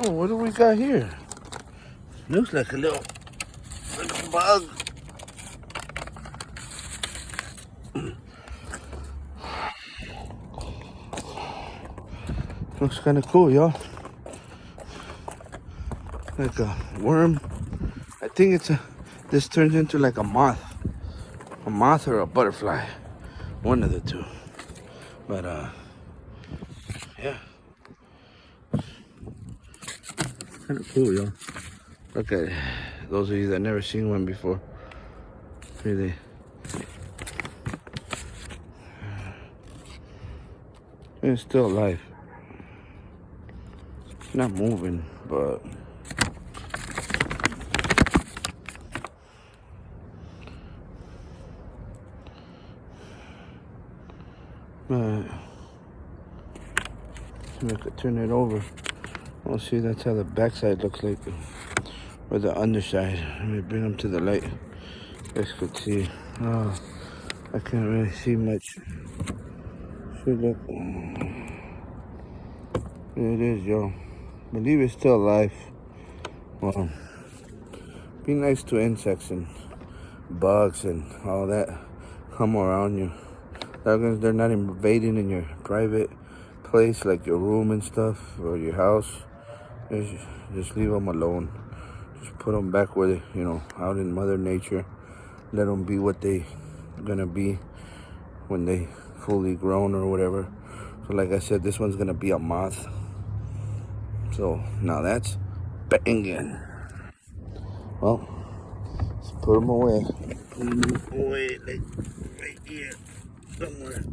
Oh, what do we got here? Looks like a little bug. Looks kind of cool, y'all. Like a worm. I think this turns into like a moth. A moth or a butterfly. One of the two. But, yeah. Kind of cool, y'all. Look at it. Those of you that never seen one before. Really. It's still alive. It's not moving, but I could turn it over. We'll see, that's how the backside looks like. Or the underside. Let me bring them to the light. You guys could see. Oh, I can't really see much. Should look. There it is, y'all. I believe it's still alive. Well, be nice to insects and bugs and all that come around you. They're not invading in your private place, like your room and stuff, or your house. Just leave them alone. Just put them back where they, out in Mother Nature. Let them be what they gonna be when they fully grown or whatever. So like I said, this one's gonna be a moth. So now that's banging. Well, let's put them away. Put them away, like right here, somewhere.